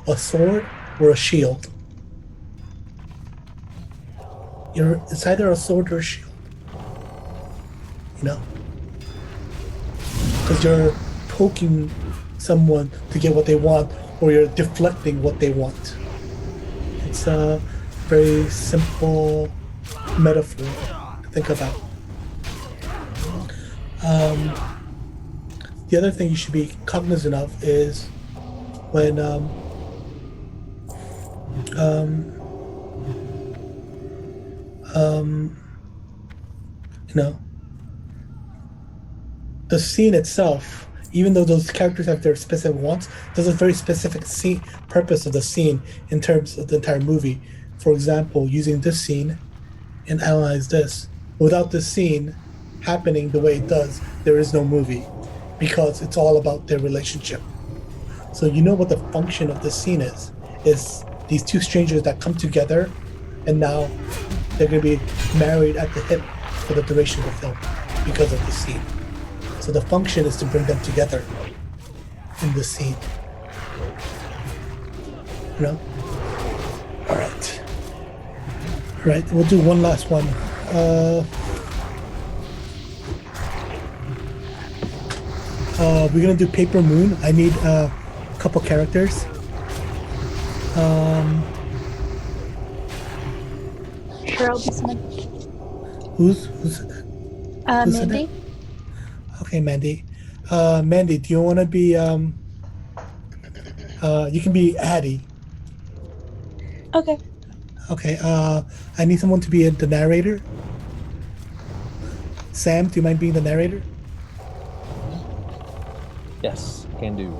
a sword or a shield. It's either a sword or a shield, you know, because you're poking someone to get what they want, or you're deflecting what they want. It's a very simple metaphor to think about. Um, the other thing you should be cognizant of is when um, um, you know, the scene itself, even though those characters have their specific wants, there's a very specific scene purpose of the scene in terms of the entire movie. For example, using this scene and analyze this. Without this scene happening the way it does, there is no movie because it's all about their relationship. So you know what the function of this scene is these two strangers that come together and now they're going to be married at the hip for the duration of the film because of the scene. So the function is to bring them together in this scene. You know? All right. All right, we'll do one last one. We're gonna do Paper Moon. I need a couple characters. Sure, I'll be someone. Who's said that? Mandy. Okay, Mandy. Mandy, do you want to be? You can be Addie. Okay. Okay. I need someone to be the narrator. Sam, do you mind being the narrator? Yes, can do.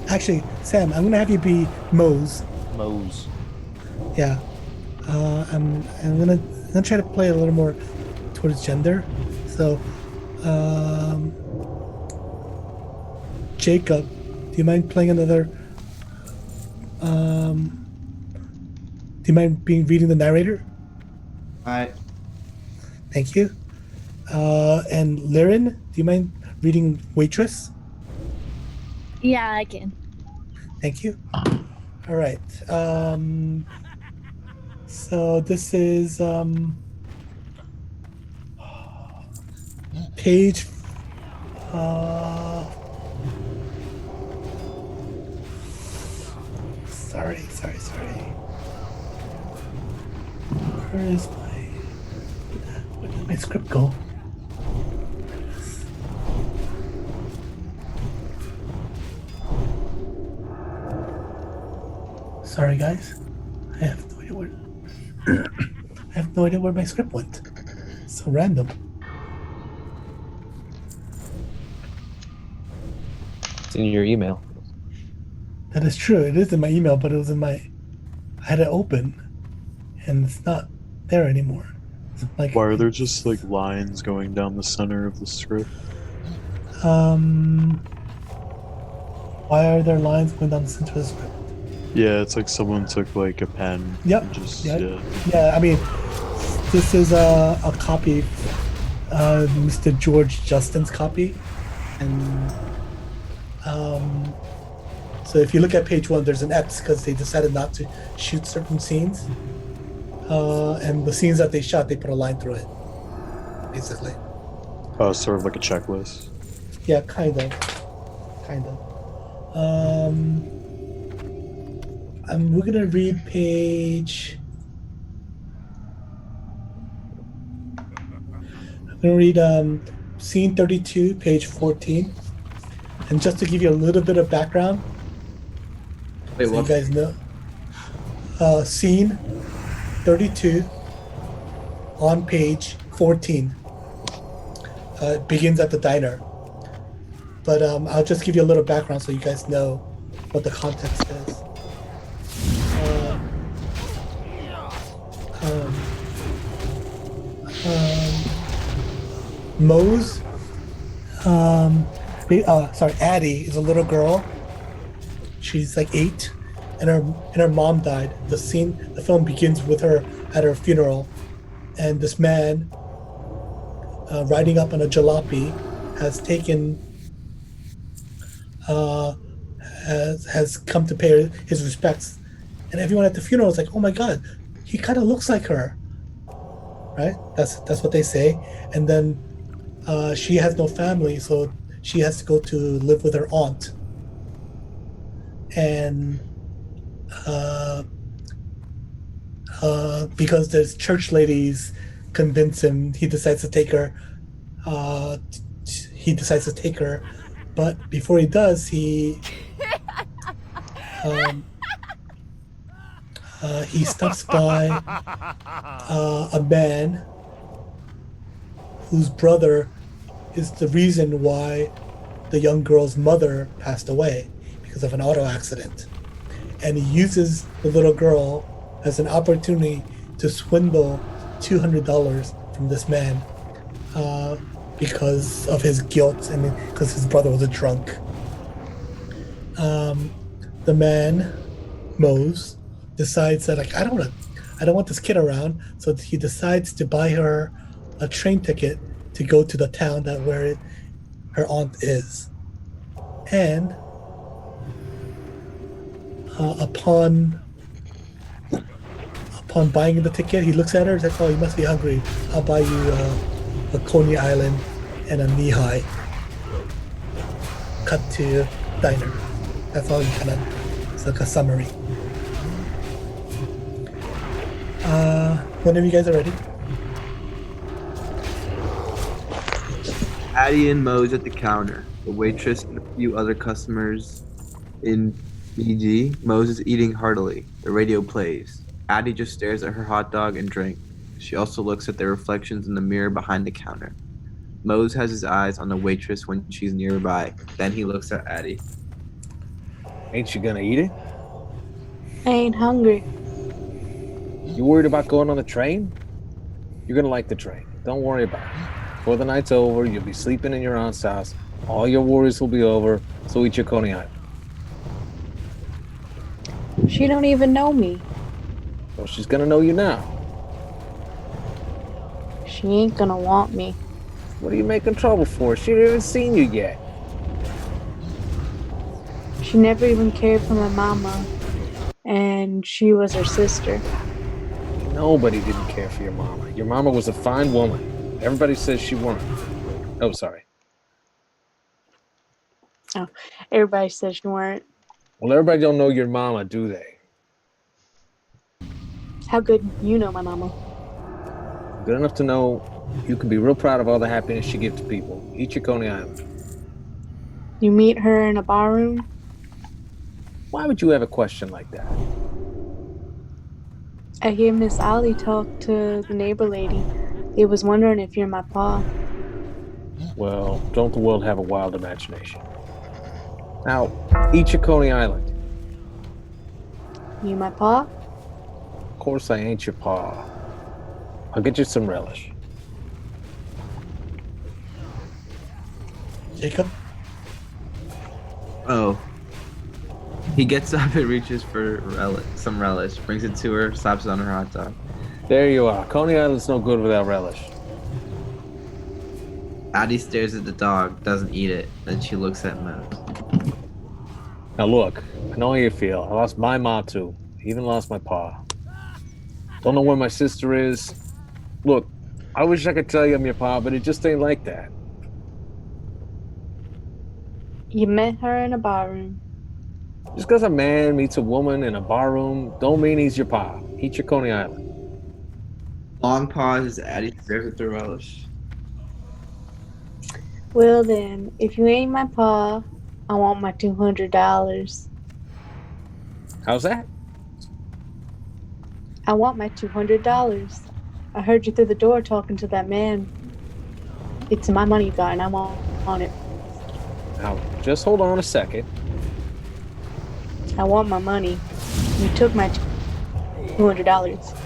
Actually, Sam, I'm gonna have you be Mose. Mose. Yeah. I'm gonna try to play a little more towards gender. So, Jacob, do you mind playing another? Do you mind reading the narrator? Alright. Thank you. And Liren, do you mind reading Waitress? Yeah, I can. Thank you. All right. So this is page sorry. Where is where did my script go? Sorry guys. I have no idea where I have no idea where my script went. So random. It's in your email. That is true. It is in my email, but it was in my. I had it open, and it's not there anymore. It's like, Why are there just like lines going down the center of the script? Why are there lines going down the center of the script? Yeah, it's like someone took like a pen. Yep. And just Yeah. I mean, this is a copy, Mr. George Justin's copy, and so if you look at page 1, there's an X because they decided not to shoot certain scenes, and the scenes that they shot, they put a line through it, basically. Sort of like a checklist. Yeah, kind of. We're gonna read page. I'm gonna read scene 32, page 14, and just to give you a little bit of background, Wait, so what? you guys know. Scene 32 on page 14. It begins at the diner. But I'll just give you a little background so you guys know what the context is. Mose, Addie is a little girl. She's like 8, and her mom died. The film begins with her at her funeral, and this man, riding up on a jalopy, has taken uh, has come to pay his respects, and everyone at the funeral is like, "Oh my God, he kind of looks like her." Right? That's what they say. And then she has no family, so she has to go to live with her aunt. And uh, because there's church ladies convince him, he decides to take her. Uh, he decides to take her, but before he does, um, he stops by a man whose brother is the reason why the young girl's mother passed away because of an auto accident. And he uses the little girl as an opportunity to swindle $200 from this man uh, because of his guilt and because his brother was a drunk. Um, the man, Mose, decides that like I don't want this kid around, so he decides to buy her a train ticket to go to the town that her aunt is. And uh, upon upon buying the ticket, he looks at her. He's like, "Oh, you must be hungry. I'll buy you a Coney Island and a knee high." Cut to diner. That's all you kind of. It's like a summary. Whenever you guys are ready. Addie and Mose at the counter. The waitress and a few other customers in BG. Mose is eating heartily. The radio plays. Addie just stares at her hot dog and drink. She also looks at their reflections in the mirror behind the counter. Mose has his eyes on the waitress when she's nearby. Then he looks at Addie. Ain't you gonna eat it? I ain't hungry. You worried about going on the train? You're gonna like the train. Don't worry about it. Before the night's over, you'll be sleeping in your aunt's house. All your worries will be over, so eat your Coney Island. She don't even know me. Well, she's gonna know you now. She ain't gonna want me. What are you making trouble for? She hasn't even seen you yet. She never even cared for my mama, and she was her sister. Nobody didn't care for your mama. Your mama was a fine woman. Everybody says she weren't. Oh, sorry. Oh, everybody says she weren't. Well, everybody don't know your mama, do they? How good you know my mama. Good enough to know you can be real proud of all the happiness she gives to people. Eat your Coney Island. You meet her in a barroom? Why would you have a question like that? I hear Miss Ollie talk to the neighbor lady. They was wondering if you're my pa. Well, don't the world have a wild imagination? Now, eat your Coney Island. You my pa? Of course I ain't your pa. I'll get you some relish. Jacob? Oh. He gets up and reaches for some relish, brings it to her, slaps it on her hot dog. There you are. Coney Island's no good without relish. Addie stares at the dog, doesn't eat it. Then she looks at Mo. Now look, I know how you feel. I lost my ma too. Even lost my pa. Don't know where my sister is. Look, I wish I could tell you I'm your pa, but it just ain't like that. You met her in a barroom. Just because a man meets a woman in a barroom don't mean he's your pa. Eat your Coney Island. Long pause as Addie stares at the relish. Well then, if you ain't my pa, I want my $200. How's that? I want my $200. I heard you through the door talking to that man. It's my money you got and I want it. Now, just hold on a second. I want my money. You took my $200.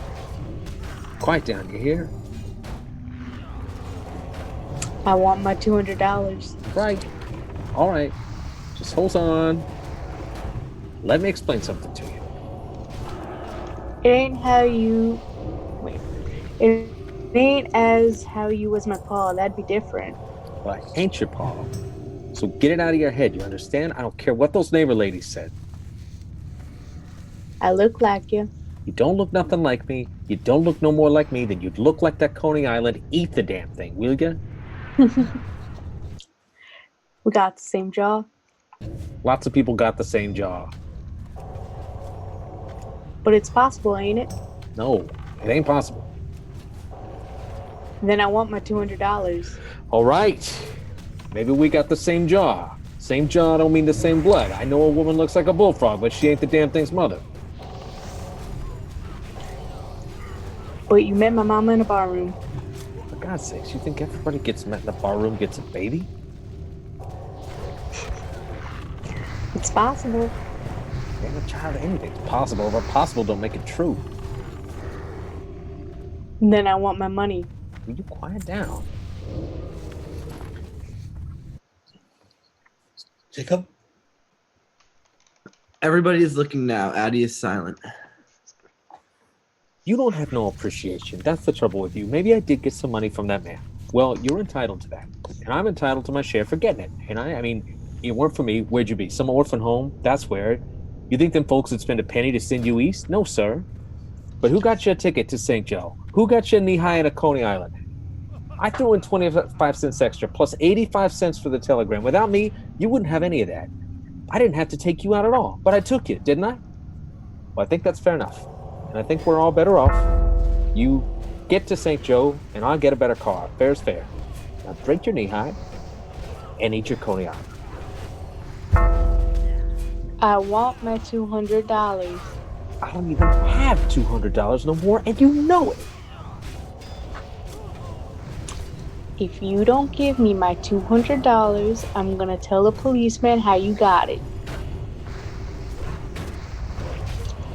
Quiet down, you hear? I want my $200. Right. All right. Just hold on. Let me explain something to you. It ain't how you... Wait. It ain't as how you was my pa. That'd be different. But I ain't your pa. So get it out of your head, you understand? I don't care what those neighbor ladies said. I look like you. You don't look nothing like me. You don't look no more like me than you'd look like that Coney Island. Eat the damn thing, will you? We got the same jaw. Lots of people got the same jaw. But it's possible, ain't it? No, it ain't possible. Then I want my $200. All right. Maybe we got the same jaw. Same jaw don't mean the same blood. I know a woman looks like a bullfrog, but she ain't the damn thing's mother. But you met my mama in a barroom. For God's sakes, you think everybody gets met in the barroom gets a baby? It's possible. Ain't a child anything's possible, but possible don't make it true. And then I want my money. Will you quiet down? Jacob? Everybody is looking now. Addie is silent. You don't have no appreciation. That's the trouble with you. Maybe I did get some money from that man. Well, you're entitled to that. And I'm entitled to my share for getting it. And I mean, it weren't for me, where'd you be? Some orphan home? That's where. You think them folks would spend a penny to send you east? No, sir. But who got you a ticket to St. Joe? Who got you knee-high at Coney Island? I threw in 25 cents extra, plus 85 cents for the telegram. Without me, you wouldn't have any of that. I didn't have to take you out at all, but I took you, didn't I? Well, I think that's fair enough. And I think we're all better off. You get to St. Joe, and I'll get a better car. Fair's fair. Now drink your knee-high and eat your Coney Island. I want my $200. I don't even have $200 no more, and you know it. If you don't give me my $200, I'm gonna tell the policeman how you got it.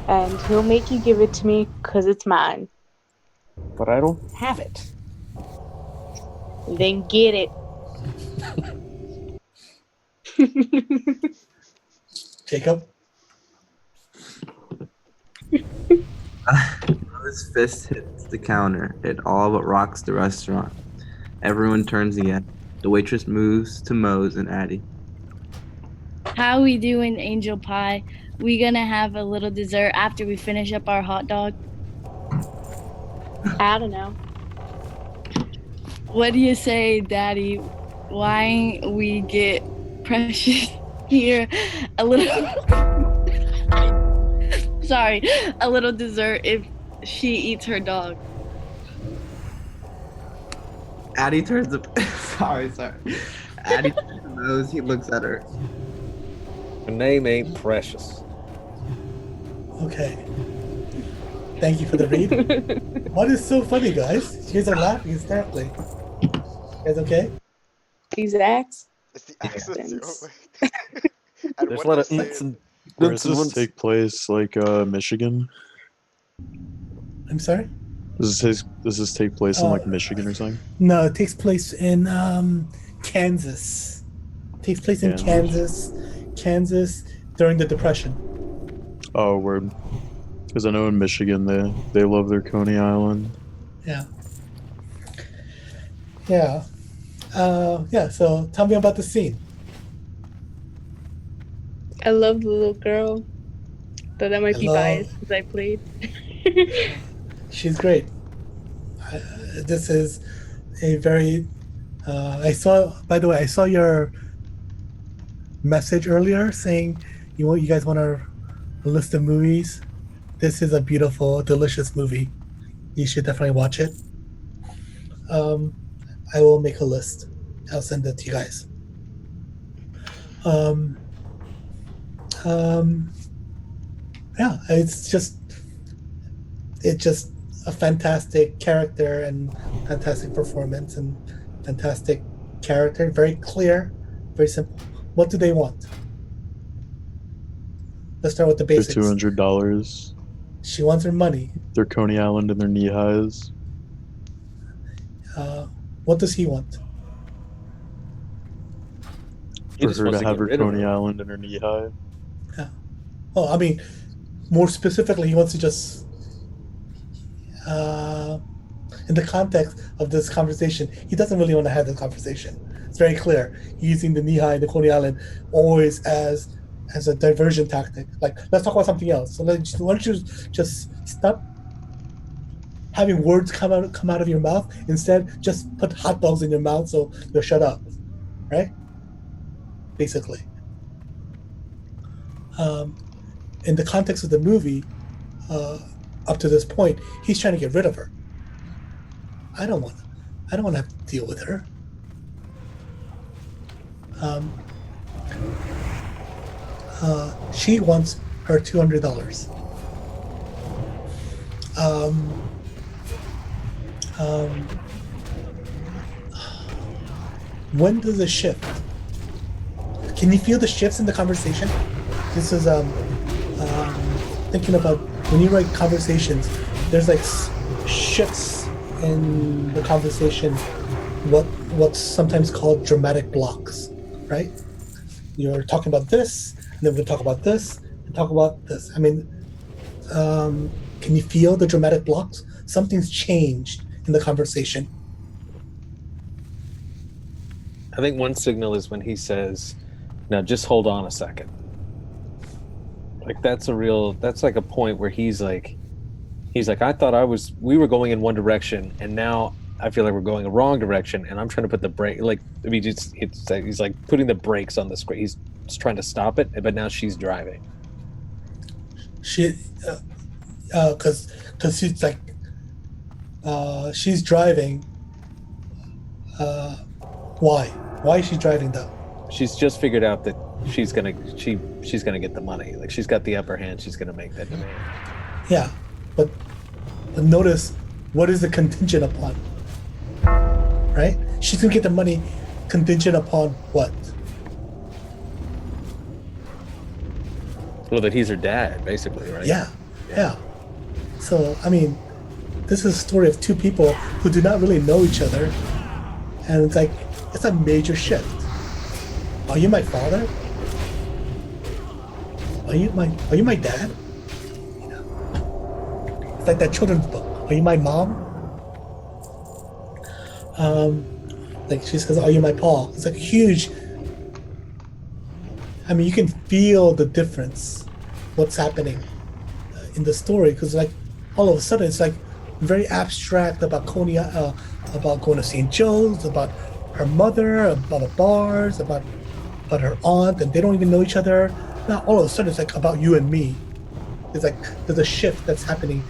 And he'll make you give it to me because it's mine. But I don't have it. Then get it. Jacob? His fist hits the counter. It all but rocks the restaurant. Everyone turns again. The waitress moves to Mose and Addie. How we doing, Angel Pie? We gonna have a little dessert after we finish up our hot dog? I don't know. What do you say, Daddy? Why we get Precious here a little sorry, a little dessert if she eats her dog? Addie turns to sorry. Addie turns to Mose. He looks at her. Her name ain't Precious. Okay. Thank you for the read. What is so funny, guys? You guys are laughing hysterically. You guys okay? These acts? It's the accents. Accents. And There's what a lot they of say- Where does this take place? Like Michigan? I'm sorry? Does this take place in like Michigan or something? No, it takes place in Kansas. It takes place in Kansas during the Depression. Oh, word. Because I know in Michigan they love their Coney Island. Yeah. Yeah. Yeah, so tell me about the scene. I love the little girl. Though that might be biased because I played. She's great. This is a very I saw your message earlier saying you guys want a list of movies. This is a beautiful, delicious movie. You should definitely watch it. I will make a list. I'll send it to you guys. Yeah, it's just a fantastic character and fantastic performance and fantastic character. Very clear, very simple. What do they want? Let's start with the Their basics. $200. She wants her money. Their Coney Island and their knee highs. What does he want? He For just her wants to to have get her rid of Coney her. Island and her knee high. Well, I mean, more specifically, he wants to just, in the context of this conversation, he doesn't really want to have the conversation. It's very clear. Using the knee high and the Coney Island always as a diversion tactic. Like, let's talk about something else. So why don't you just stop having words come out of your mouth? Instead, just put hot dogs in your mouth so you'll shut up, right? Basically, um, in the context of the movie, uh, up to this point, he's trying to get rid of her. I don't want. I don't want to have to deal with her. Um, she wants her $200. Um, um, when does it shift? Can you feel the shifts in the conversation? This is thinking about when you write conversations. There's like shifts in the conversation. What's sometimes called dramatic blocks, right? You're talking about this, and then we'll talk about this, and talk about this. I mean, can you feel the dramatic blocks? Something's changed in the conversation. I think one signal is when he says, "Now just hold on a second." Like that's like a point where he's like, I thought we were going in one direction, and now I feel like we're going a wrong direction, and I'm trying to put the brake. Like, I mean, he's like putting the brakes on the screen. He's just trying to stop it, but now she's driving. She, because she's like, she's driving. Why? Why is she driving though? She's just figured out that she's gonna get the money. Like she's got the upper hand. She's gonna make that demand. Yeah, but notice what is the contingent upon? Right? She's gonna get the money contingent upon what? Well, that he's her dad, basically, right? Yeah. So, I mean, this is a story of two people who do not really know each other, and it's like it's a major shift. Are you my father? Are you my dad? You know, it's like that children's book. Are you my mom? Like she says, "Are you my paw?" It's like huge. I mean, you can feel the difference, what's happening in the story, because like all of a sudden it's like very abstract about Coney, about going to St. Joe's, about her mother, about bars, about her aunt, and they don't even know each other. Now all of a sudden it's like about you and me. It's like there's a shift that's happening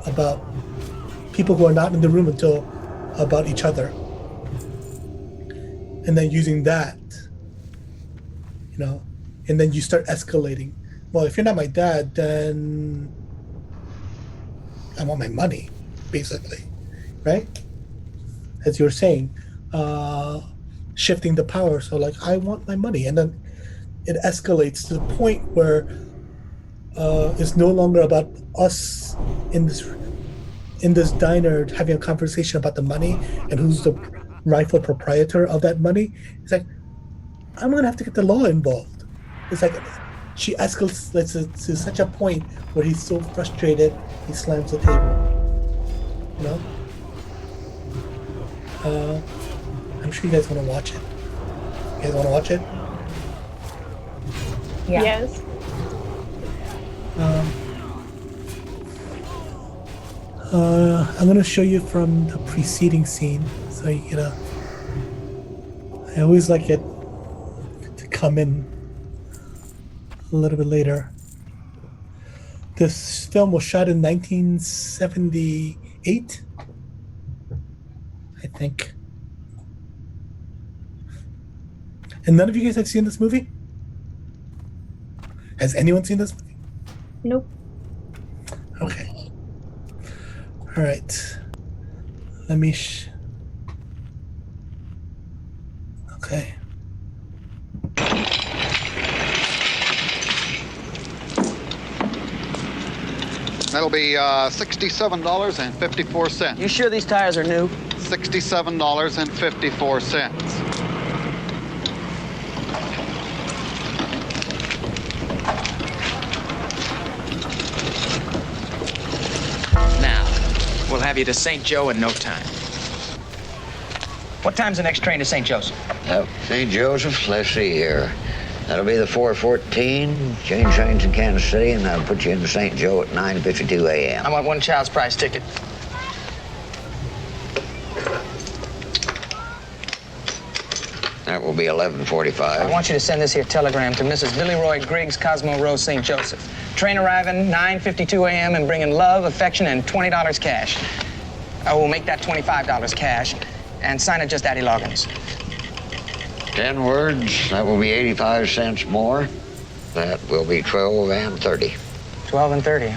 about people who are not in the room until about each other, and then using that, you know, and then you start escalating. Well, if you're not my dad, then I want my money, basically, right? As you were saying, shifting the power. So, like, I want my money, and then it escalates to the point where it's no longer about us in this diner having a conversation about the money and who's the rightful proprietor of that money. It's like I'm gonna have to get the law involved. It's like she escalates to such a point where he's so frustrated he slams the table. You know? I'm sure you guys want to watch it. You guys want to watch it? Yeah. Yes. I'm gonna show you from the preceding scene, so you get I always like it to come in a little bit later. This film was shot in 1978, I think. And none of you guys have seen this movie? Has anyone seen this movie? Nope. Okay. All right. Let me. Okay. That'll be $67.54. You sure these tires are new? $67.54. Now, we'll have you to St. Joe in no time. What time's the next train to St. Joseph? St. Joseph, let's see here. That'll be the 4:14. Change trains in Kansas City, and that'll put you into St. Joe at 9:52 a.m. I want one child's price ticket. That will be 11:45. I want you to send this here telegram to Mrs. Billy Roy Griggs, Cosmo Row, St. Joseph. Train arriving 9:52 a.m. and bringing love, affection, and $20 cash. I will make that $25 cash and sign it just Addie Loggins. 10 words, that will be 85 cents more. That will be 12 and 30. 12 and 30,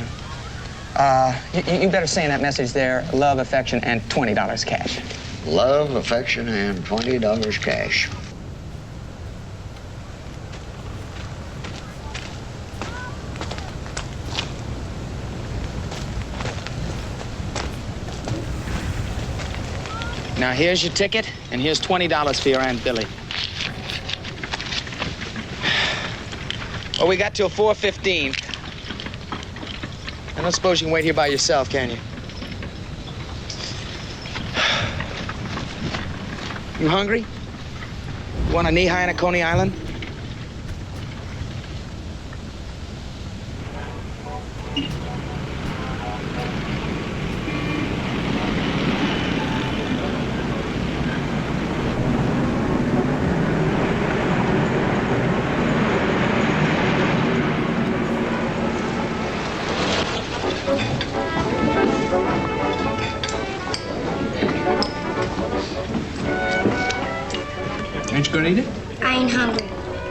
huh? You better say in that message there, love, affection, and $20 cash. Love, affection, and $20 cash. Now, here's your ticket, and here's $20 for your Aunt Billy. Well, we got till 4:15. I don't suppose you can wait here by yourself, can you? You hungry? Want a knee-high in a Coney Island? Ain't you gonna eat it? I ain't hungry.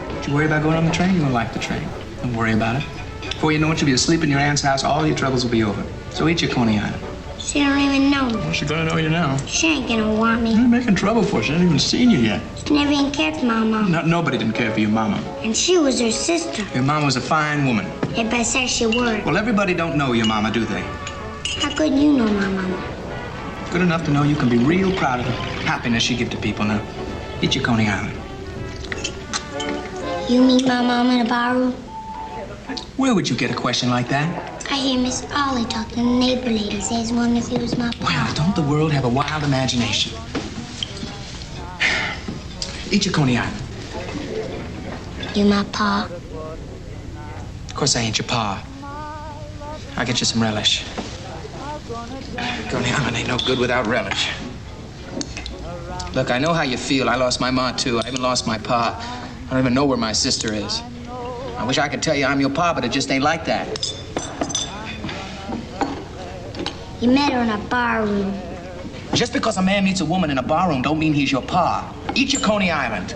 Don't you worry about going on the train. You're gonna like the train. Don't worry about it. Before you know it, you'll be asleep in your aunt's house. All your troubles will be over. So eat your Coney Island. She don't even know me. Well, she's gonna know you now. She ain't gonna want me. You're making trouble for her. She hasn't even seen you yet. She never even cared for my mom. Nobody didn't care for your mama. And she was her sister. Your mama was a fine woman. Everybody says she was. Well, everybody don't know your mama, do they? How could you know my mama? Good enough to know you can be real proud of the happiness she give to people. Now, eat your Coney Island. You meet my mom in a barroom? Where would you get a question like that? I hear Miss Ollie talking to the neighbor lady. Says one if he was my Well, pa. don't the world have a wild imagination? Eat your Coney Island. You my pa? Of course I ain't your pa. I'll get you some relish. Coney Island ain't no good without relish. Look, I know how you feel. I lost my ma, too. I even lost my pa. I don't even know where my sister is. I wish I could tell you I'm your pa, but it just ain't like that. You met her in a barroom. Just because a man meets a woman in a barroom don't mean he's your pa. Eat your Coney Island.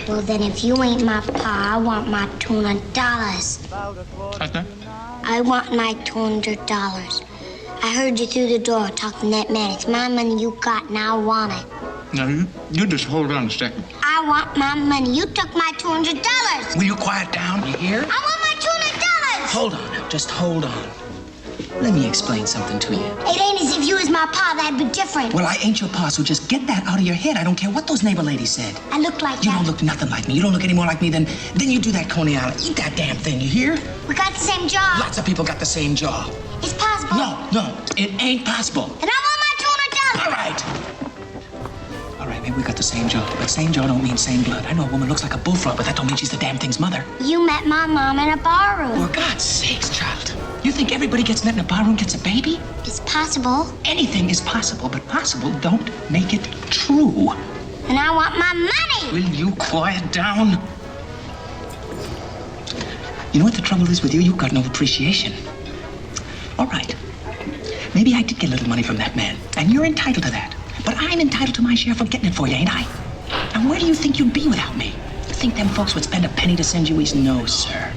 Well, then if you ain't my pa, I want my $200. What's that? I want my $200. I heard you through the door talking to that man. It's my money you got, and I want it. Now, you just hold on a second. I want my money. You took my $200. Will you quiet down? You hear? I want my $200. Hold on now. Just hold on. Let me explain something to you. It ain't as if you was my pa. That'd be different. Well, I ain't your pa, so just get that out of your head. I don't care what those neighbor ladies said. I look like You that. don't look nothing like me. You don't look any more like me than you do that Coney Island. Eat that damn thing, you hear? We got the same job. Lots of people got the same jaw. It's possible. No, it ain't possible. Then I want my $200. All right. All right, maybe we got the same jaw, but same jaw don't mean same blood. I know a woman looks like a bullfrog, but that don't mean she's the damn thing's mother. You met my mom in a barroom. For God's sakes, child. You think everybody gets met in a barroom gets a baby? It's possible. Anything is possible, but possible don't make it true. And I want my money. Will you quiet down? You know what the trouble is with you? You've got no appreciation. All right. Maybe I did get a little money from that man, and you're entitled to that. But I'm entitled to my share for getting it for you, ain't I? And where do you think you'd be without me? You think them folks would spend a penny to send you east? No, sir.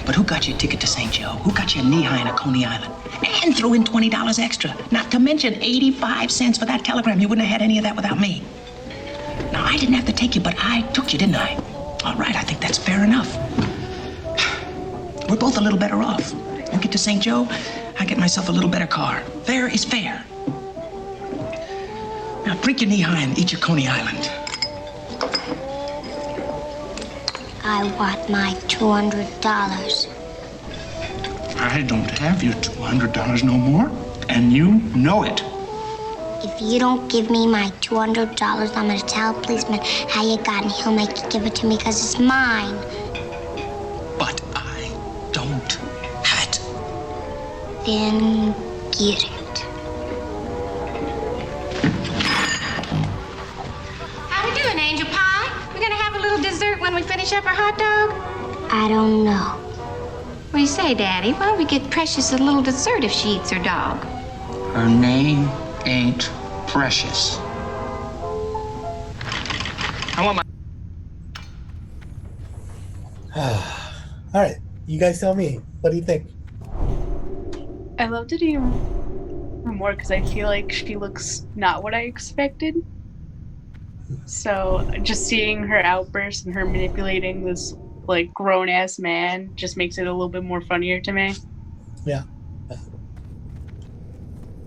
But who got you a ticket to St. Joe? Who got you a knee-high in a Coney Island? And threw in $20 extra. Not to mention 85 cents for that telegram. You wouldn't have had any of that without me. Now, I didn't have to take you, but I took you, didn't I? All right, I think that's fair enough. We're both a little better off. You get to St. Joe, I get myself a little better car. Fair is fair. Now, drink your knee-high and eat your Coney Island. I want my $200. I don't have your $200 no more. And you know it. If you don't give me my $200, I'm gonna tell a policeman how you got it, and he'll make you give it to me because it's mine. But I don't have it. Then get it. How we doing, Angel Pie? We're gonna have a little dessert when we finish up our hot dog? I don't know. What do you say, Daddy? Why don't we get Precious a little dessert if she eats her dog? Her name ain't Precious. I want my... All right, you guys tell me. What do you think? I loved it even more because I feel like she looks not what I expected. So just seeing her outburst and her manipulating this like grown ass man just makes it a little bit more funnier to me. Yeah.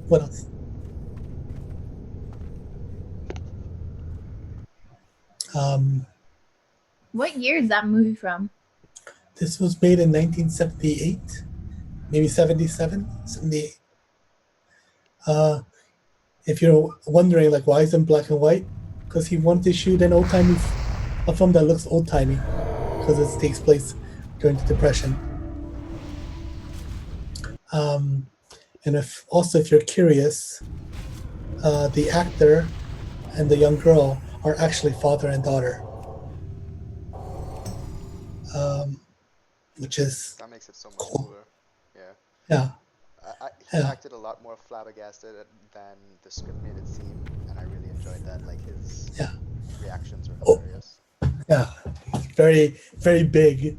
What else? What year is that movie from? This was made in 1978, maybe 77, 78. If you're wondering, like, why is it in black and white? Because he wanted to shoot an old-timey, a film that looks old-timey, because it takes place during the Depression. And if you're curious, the actor and the young girl are actually father and daughter. Which is That makes it so much cool. cooler. Yeah. Yeah. He Yeah. acted a lot more flabbergasted than the script made it seem, and I really enjoyed that. Like his reactions were hilarious. Yeah, very, very big.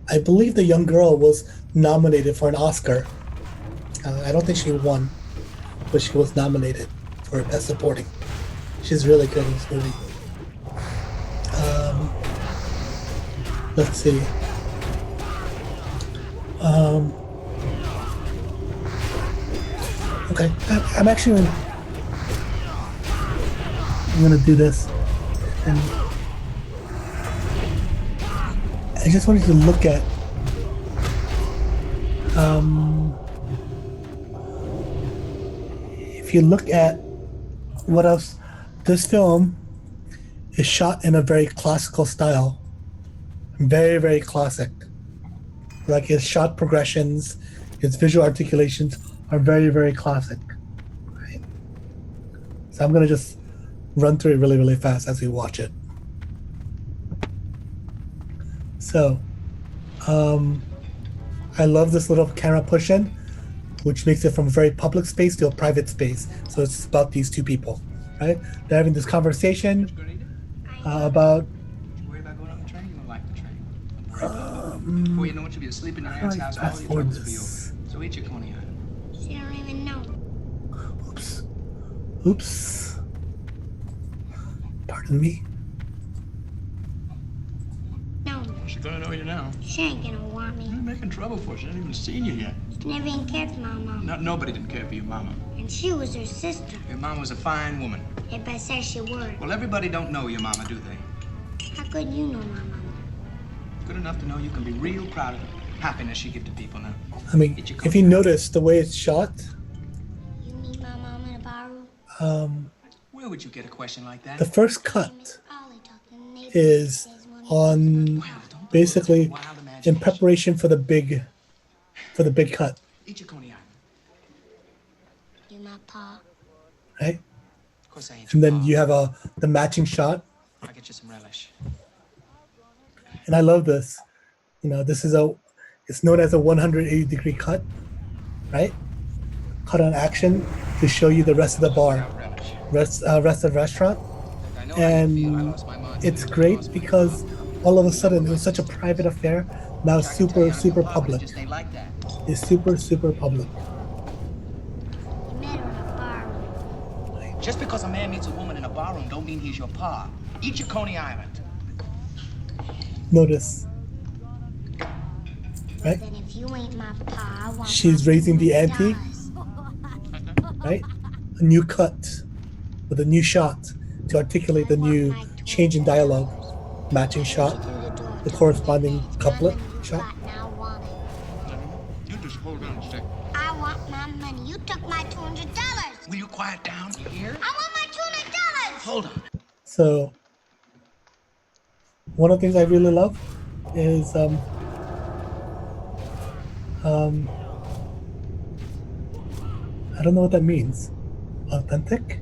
I believe the young girl was nominated for an Oscar. I don't think she won, but she was nominated for Best Supporting. She's really good in this movie. Let's see. Okay, I'm actually I'm gonna do this, and I just wanted to look at if you look at what else, this film is shot in a very classical style, very, very classic. Like its shot progressions, its visual articulations are very, very classic. Right? So I'm gonna just run through it really, really fast as we watch it. So, I love this little camera push-in, which makes it from a very public space to a private space. So it's about these two people, right? They're having this conversation about. Worry about going on the train? You don't like the train. Before you know it, you'll be asleep in your aunt's house. All your troubles will be over. So eat your Coney Island. She don't even know. Oops. Pardon me. No, She's gonna know you now. she ain't gonna want me. You're making trouble for her. She hasn't even seen you yet. She never even cared for my mom. Nobody didn't care for your mama. And she was her sister. Your mama was a fine woman. If I said she would. Well, everybody don't know your mama, do they? How could you know my mama? Good enough to know you can be real proud of the happiness she gives to people now. I mean, if you notice the way it's shot, You meet my mom in a barroom? Where would you get a question like that? the first cut is on basically in preparation for the big cut, Eat your Coney Island. You my pa. Of right? course I ain't And your then pa. you have the matching shot. I'll get you some relish. And I love this. You know, it's known as a 180-degree cut, right? Cut on action to show you the rest of the bar, rest of the restaurant. And it's great because all of a sudden it was such a private affair. Now it's super, super public. Just ain't like that. It's super, super public. You met her in a barroom. Just because a man meets a woman in a barroom don't mean he's your pa. Eat your Coney Island. Notice, right? Then if you ain't my pa, I want She's my raising the ante, $200. right? A new cut with a new shot to articulate the new change in dialogue, matching shot, the corresponding couplet shot. Now want it. hold on a second. I want my money. You took my $200. Will you quiet down? You hear? I want my $200. Hold on. So one of the things I really love is I don't know what that means. Authentic?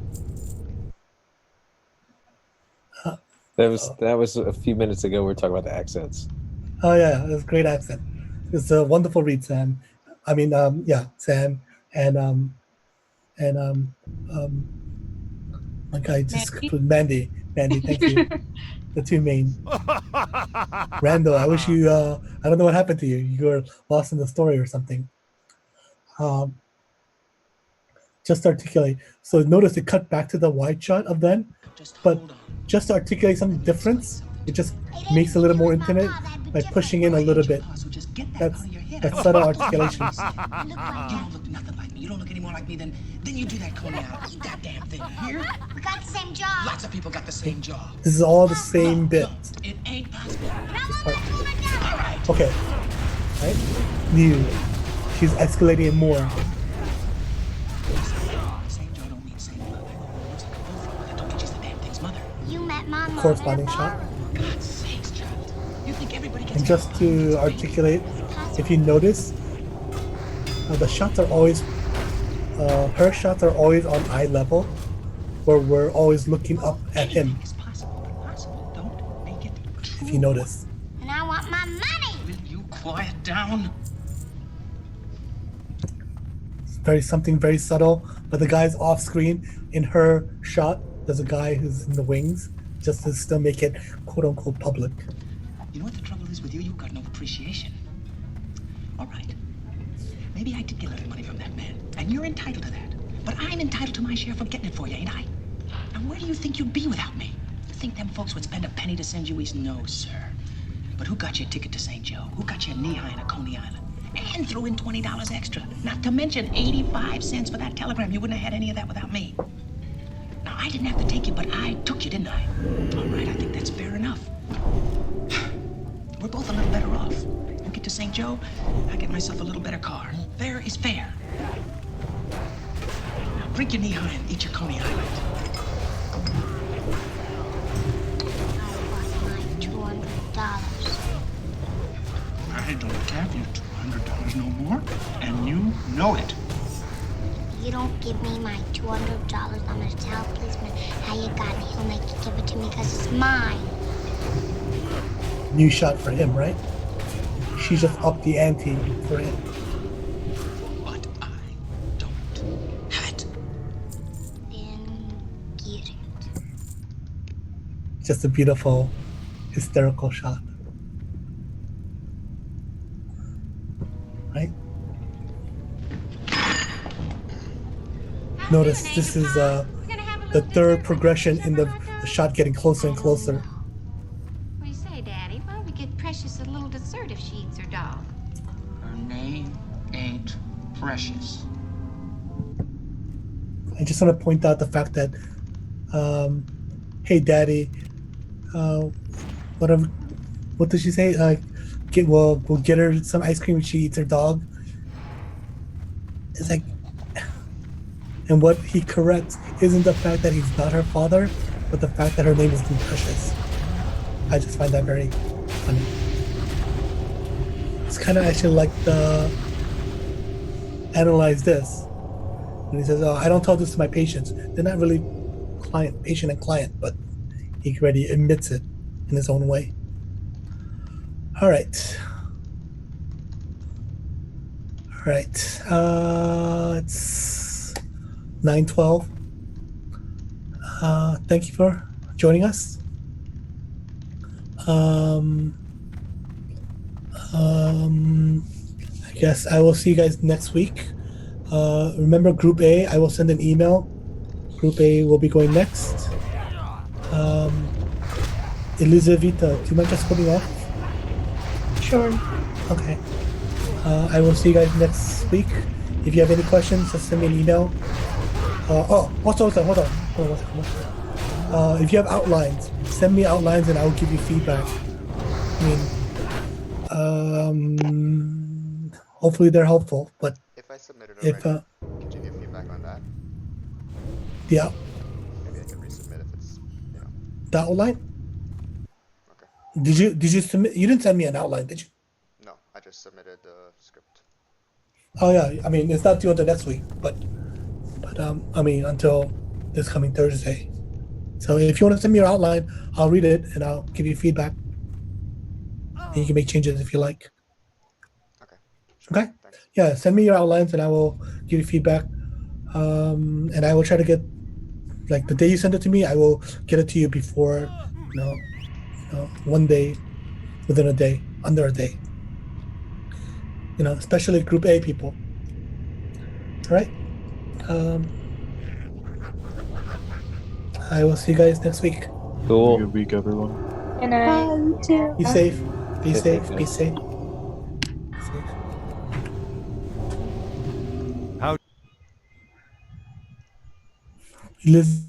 That was a few minutes ago. We were talking about the accents. Oh yeah, it's a great accent. It's a wonderful read, Sam. I mean, yeah, Sam and my guy just Mandy. Mandy, thank you. The two main. Randall, I wish you. I don't know what happened to you. You were lost in the story or something. Just articulate. So notice it cut back to the wide shot of them, but just to articulate some difference, it just makes it a little more intimate by pushing in a little bit. That's subtle articulation. You don't look nothing like me. You don't look any more like me than you do that Coney Island. Eat that damn thing. You hear? We got the same job. Lots of people got the same jaw. This is all the same bit. It ain't possible. Okay. Right? New. She's escalating it more. You met Mama. Corresponding shot. God's sakes, child. You think everybody gets And just to articulate, if you notice, the shots are always, her shots are always on eye level, where we're always looking up at him. If you notice. And I want my money. Will you quiet down? It's something very subtle, but the guy's off screen. In her shot, there's a guy who's in the wings, just to still make it quote unquote public. You know what the trouble is with you? You've got no appreciation. All right. Maybe I did get a little money from that man, and you're entitled to that. But I'm entitled to my share for getting it for you, ain't I? Now, where do you think you'd be without me? You think them folks would spend a penny to send you east? No, sir. But who got you a ticket to St. Joe? Who got you a knee-high and a Coney Island? And threw in $20 extra. Not to mention 85 cents for that telegram. You wouldn't have had any of that without me. Now, I didn't have to take you, but I took you, didn't I? All right, I think that's fair enough. We're both a little better off. You get to St. Joe, I get myself a little better car. Fair is fair. Now, drink your knee-high and eat your Coney Island. $200. I don't have you $200 no more, and you know it. You don't give me my $200, I'm gonna tell a policeman how you got it. He'll make you give it to me because it's mine. New shot for him, right? She just upped the ante for him. But I don't have it. Then get it. Just a beautiful, hysterical shot. Right? Notice this is the third progression in the shot getting closer and closer. What do you say, Daddy? Why don't we get Precious a little dessert if she eats her dog? Her name ain't Precious. I just want to point out the fact that, hey, Daddy, what does she say? We'll get her some ice cream when she eats her dog. It's like, and what he corrects isn't the fact that he's not her father, but the fact that her name is Precious. I just find that very funny. It's kind of actually like the analyze this. And he says, "Oh, I don't tell this to my patients. They're not really patient and client, but he already admits it in his own way." All right. It's 9:12. Thank you for joining us. I guess I will see you guys next week. Remember Group A, I will send an email. Group A will be going next. Elizaveta, do you mind just putting off? Sure. Okay. I will see you guys next week. If you have any questions, just send me an email. Hold on. If you have outlines, send me outlines and I will give you feedback. I mean, hopefully they're helpful. But If I submitted if already, could you give feedback on that? yeah, Maybe I could resubmit if it's, the outline. Okay. Did you submit? You didn't send me an outline, did you? No, I just submitted the script. Oh yeah, I mean it's not due until next week, but I mean until this coming Thursday. So if you want to send me your outline, I'll read it and I'll give you feedback. And you can make changes if you like. Okay. Sure. Okay. Thanks. Yeah, send me your outlines and I will give you feedback. And I will try to get like the day you send it to me, I will get it to you before, one day, within a day, under a day. Especially Group A people. All right. I will see you guys next week. Have a Cool. good week, everyone. Good night. You too. Be safe. Be Stay safe. safe, Be guys. safe. Safe. Liz.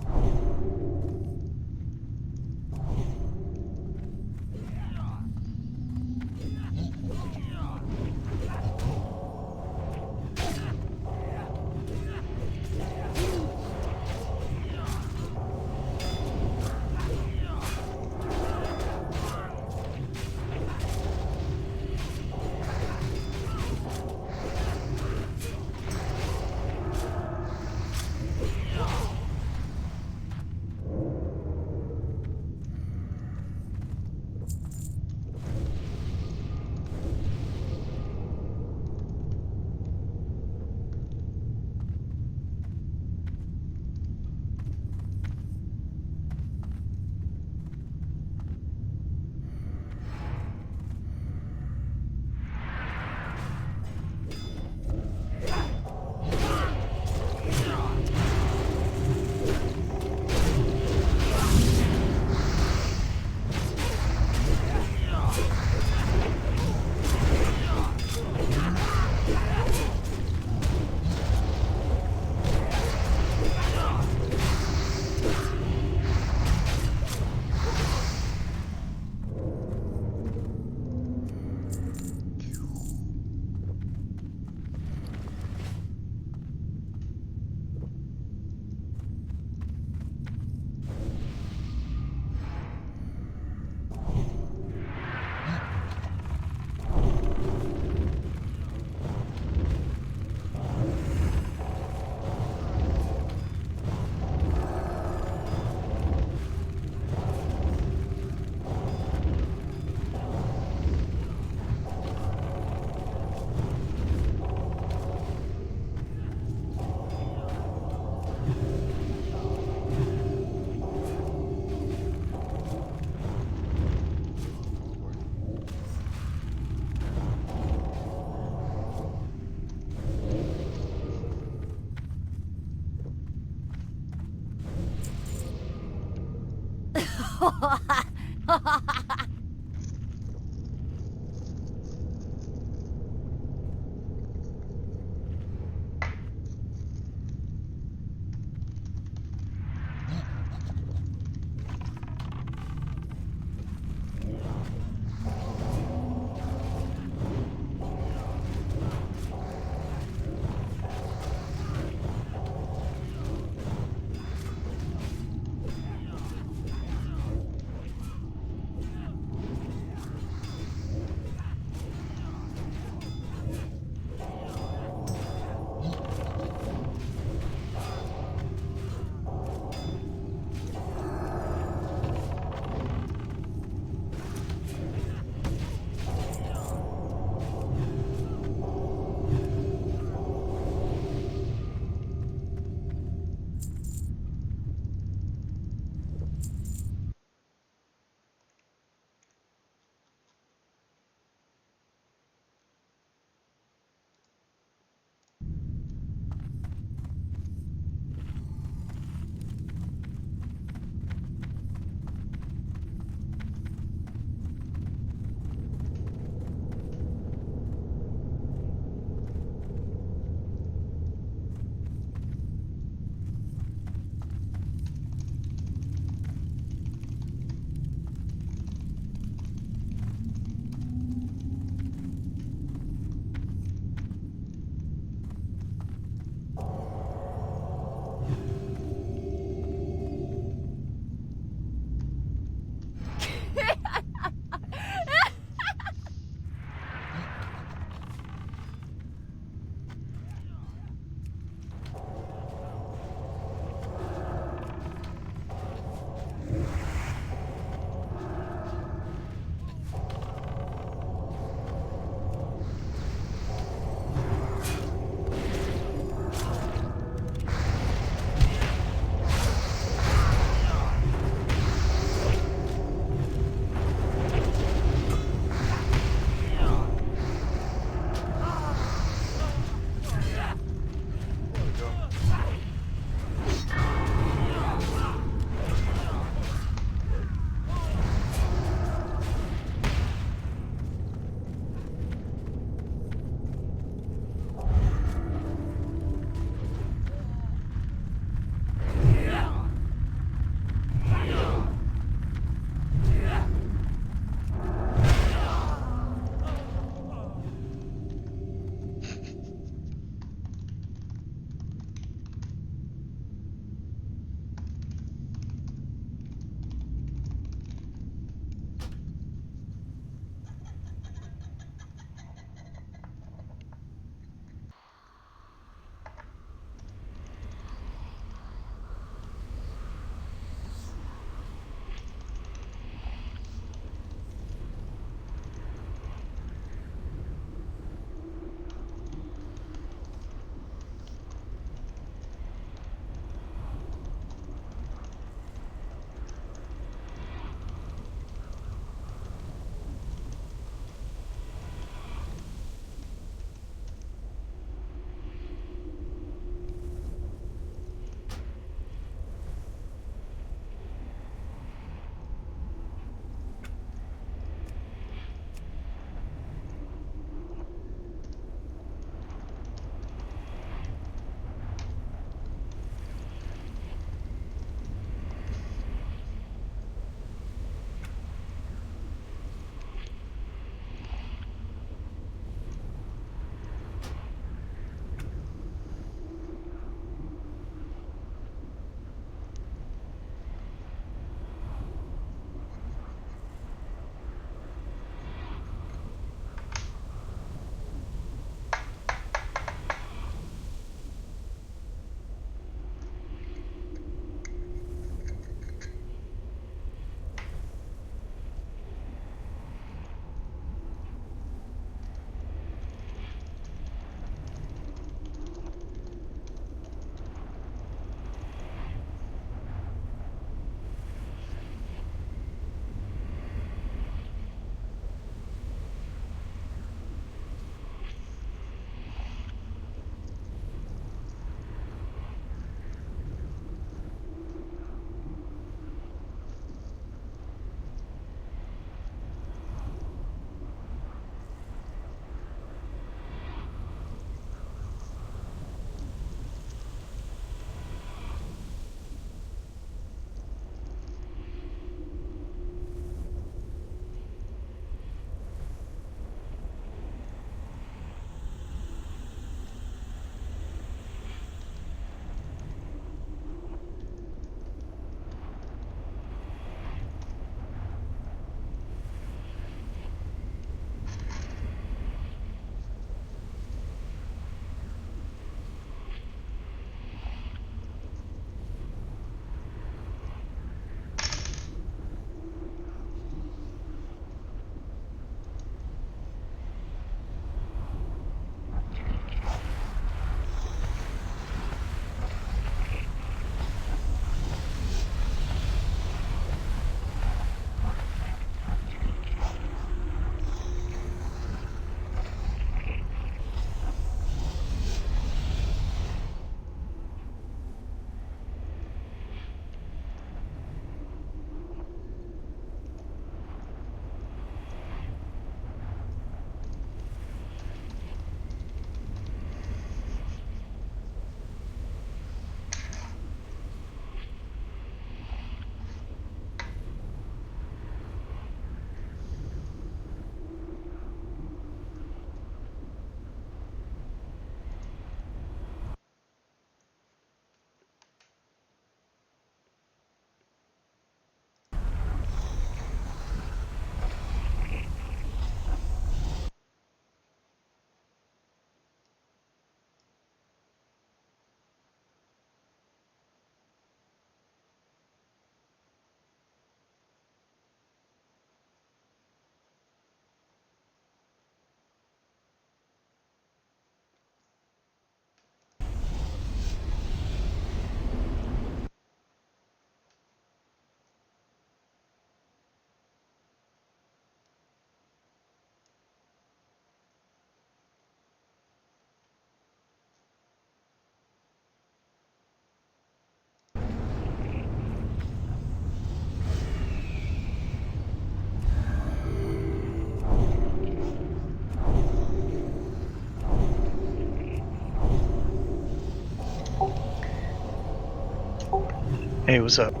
Hey, what's up? Hey.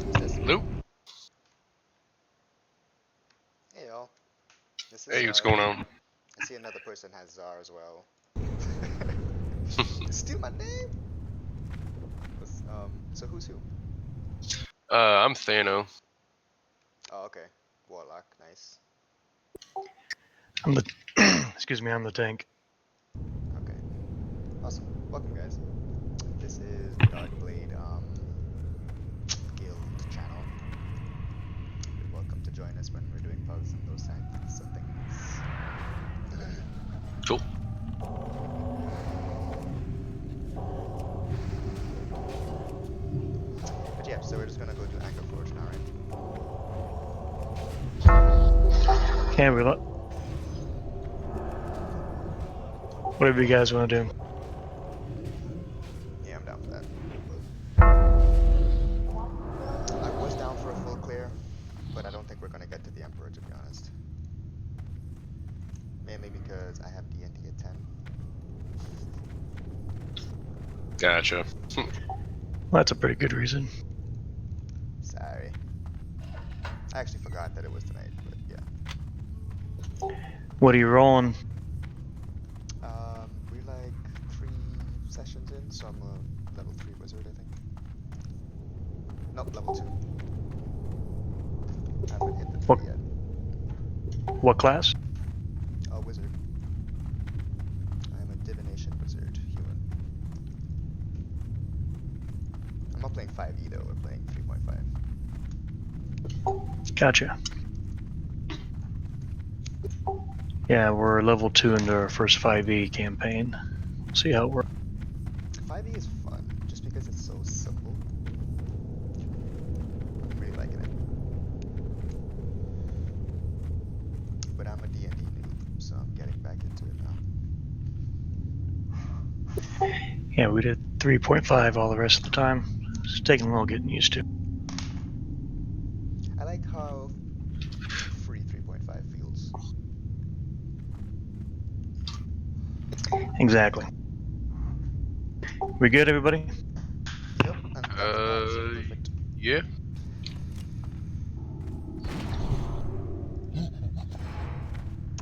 Who's this? Noob. Hey y'all. This is Hey, what's Tzar. going on? I see another person has Tzar as well. Steal my name! So who's who? I'm Thano. Oh, okay. Warlock, nice. I'm the excuse me, I'm the tank. Okay. Awesome. Welcome, guys. This is the Darkblade Guild channel. You're welcome to join us when we're doing bugs and those types of things. Cool. But yeah, so we're just gonna go do Anchor Forge now, right? Yeah, we look. Whatever you guys want to do. Yeah, I'm down for that. I was down for a full clear, but I don't think we're gonna get to the Emperor, to be honest. Mainly because I have D&D at 10. Gotcha. Well, that's a pretty good reason. Sorry. I actually forgot that it was tonight, but yeah. What are you rolling? We're like 3 sessions in, so I'm a level 3 wizard, I think. Nope, level 2. I haven't hit the 3 yet. What class? Oh, wizard. I am a divination wizard, human. I'm not playing 5e though, we're playing 3.5. Gotcha. Yeah, we're level 2 into our first 5e campaign. See how it works. 5e is fun, just because it's so simple. I'm really liking it. But I'm a D&D noob, so I'm getting back into it now. Yeah, we did 3.5 all the rest of the time. It's taking a little getting used to. I like how free 3.5 feels. Exactly. We good, everybody? Yep, and that's mad, so perfect. Yeah.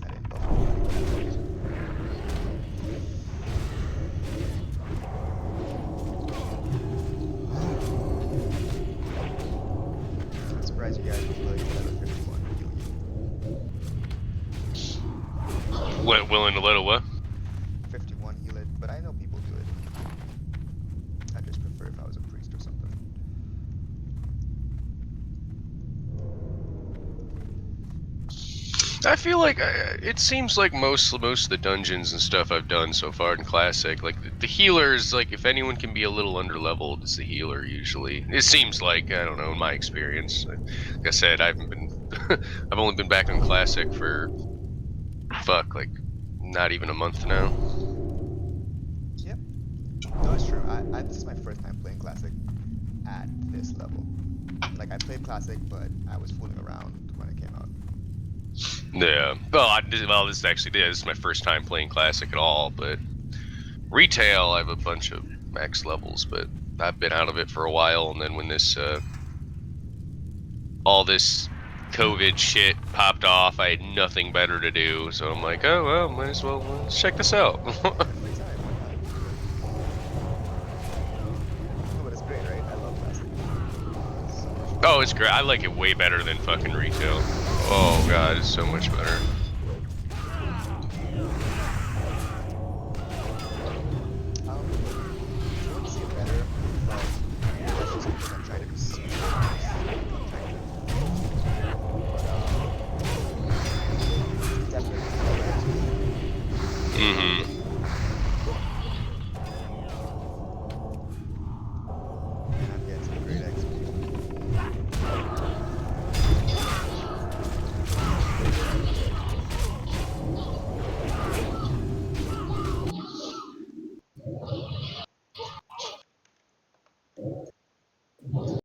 I didn't buff anybody, but that's a reason. I'm surprised you guys was willing to let a 51 heal you. Willing to let a what? 51 heal it, but I know people do it. I just prefer if I was a priest or something. I feel like it seems like most of the dungeons and stuff I've done so far in Classic, like the healers, like if anyone can be a little underleveled, it's the healer usually. It seems like, I don't know, in my experience. Like I said, I haven't been, I've only been back on Classic for, like not even a month now. Yep. No, it's true. This is my first time playing Classic at this level. Like I played Classic, but I was fooling around when it came out. Yeah. Well, this is my first time playing Classic at all, but retail, I have a bunch of max levels, but I've been out of it for a while, and then when this, all this COVID shit popped off, I had nothing better to do, so I'm like, oh, well, might as well let's check this out. Free time, why not? No, but it's great, right? I love Classic. So much fun. Oh, it's great. I like it way better than fucking retail. Oh, God, it's so much better. I wouldn't say better, but that's just because I'm trying to do super fast. But, definitely. Mm-hmm.